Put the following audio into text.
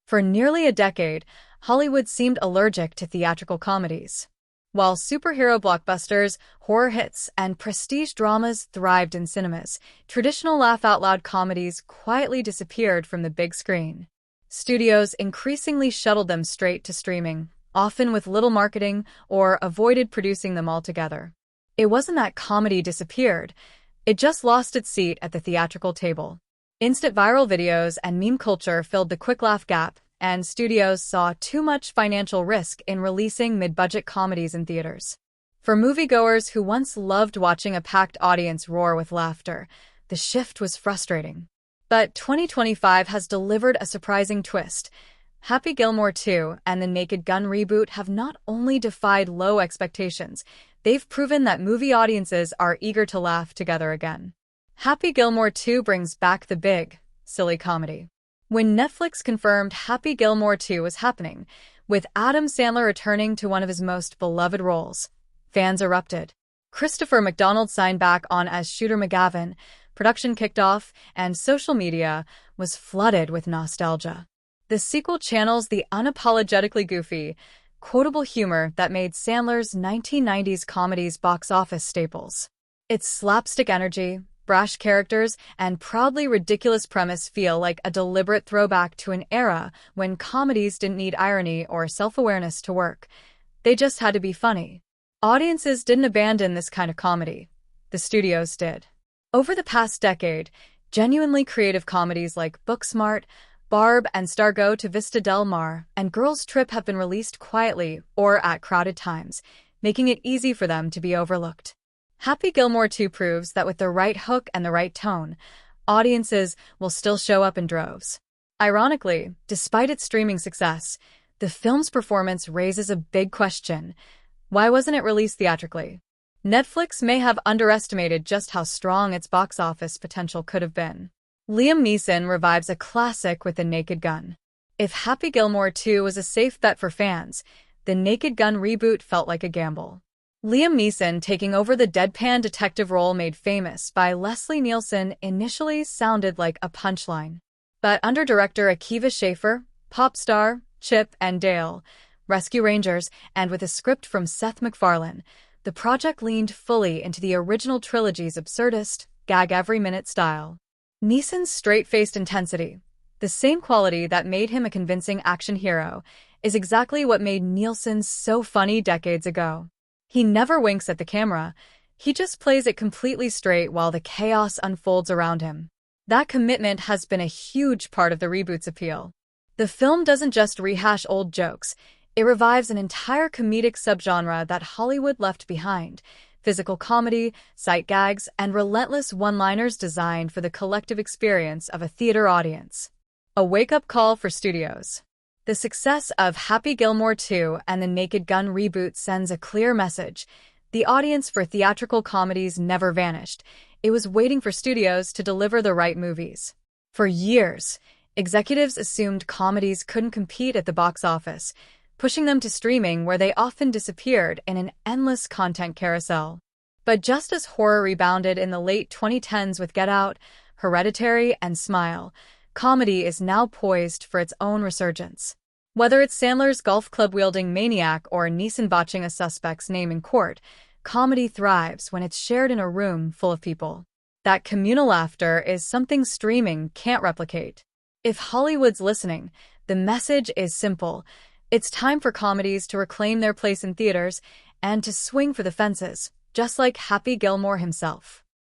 For nearly a decade, Hollywood seemed allergic to theatrical comedies. While superhero blockbusters, horror hits, and prestige dramas thrived in cinemas, traditional laugh-out-loud comedies quietly disappeared from the big screen. Studios increasingly shuttled them straight to streaming, often with little marketing, or avoided producing them altogether. It wasn't that comedy disappeared, it just lost its seat at the theatrical table. Instant viral videos and meme culture filled the quick laugh gap, and studios saw too much financial risk in releasing mid-budget comedies in theaters. For moviegoers who once loved watching a packed audience roar with laughter, the shift was frustrating. But 2025 has delivered a surprising twist. Happy Gilmore 2 and the Naked Gun reboot have not only defied low expectations, they've proven that movie audiences are eager to laugh together again. Happy Gilmore 2 brings back the big, silly comedy. When Netflix confirmed Happy Gilmore 2 was happening, with Adam Sandler returning to one of his most beloved roles, fans erupted. Christopher McDonald signed back on as Shooter McGavin, production kicked off, and social media was flooded with nostalgia. The sequel channels the unapologetically goofy, quotable humor that made Sandler's 1990s comedies box office staples. Its slapstick energy, brash characters, and proudly ridiculous premise feel like a deliberate throwback to an era when comedies didn't need irony or self-awareness to work. They just had to be funny. Audiences didn't abandon this kind of comedy. The studios did. Over the past decade, genuinely creative comedies like Booksmart, Barb, and Stargo to Vista Del Mar and Girls Trip have been released quietly or at crowded times, making it easy for them to be overlooked. Happy Gilmore 2 proves that with the right hook and the right tone, audiences will still show up in droves. Ironically, despite its streaming success, the film's performance raises a big question. Why wasn't it released theatrically? Netflix may have underestimated just how strong its box office potential could have been. Liam Neeson revives a classic with The Naked Gun. If Happy Gilmore 2 was a safe bet for fans, The Naked Gun reboot felt like a gamble. Liam Neeson taking over the deadpan detective role made famous by Leslie Nielsen initially sounded like a punchline. But under director Akiva Schaffer, pop star, Chip and Dale, Rescue Rangers, and with a script from Seth MacFarlane, the project leaned fully into the original trilogy's absurdist, gag-every-minute style. Neeson's straight-faced intensity, the same quality that made him a convincing action hero, is exactly what made Nielsen so funny decades ago. He never winks at the camera, he just plays it completely straight while the chaos unfolds around him. That commitment has been a huge part of the reboot's appeal. The film doesn't just rehash old jokes, it revives an entire comedic subgenre that Hollywood left behind: physical comedy, sight gags, and relentless one-liners designed for the collective experience of a theater audience. A wake-up call for studios. The success of Happy Gilmore 2 and the Naked Gun reboot sends a clear message. The audience for theatrical comedies never vanished. It was waiting for studios to deliver the right movies. For years, executives assumed comedies couldn't compete at the box office, pushing them to streaming where they often disappeared in an endless content carousel. But just as horror rebounded in the late 2010s with Get Out, Hereditary, and Smile, comedy is now poised for its own resurgence. Whether it's Sandler's golf club-wielding maniac or Neeson botching a suspect's name in court, comedy thrives when it's shared in a room full of people. That communal laughter is something streaming can't replicate. If Hollywood's listening, the message is simple. It's time for comedies to reclaim their place in theaters and to swing for the fences, just like Happy Gilmore himself.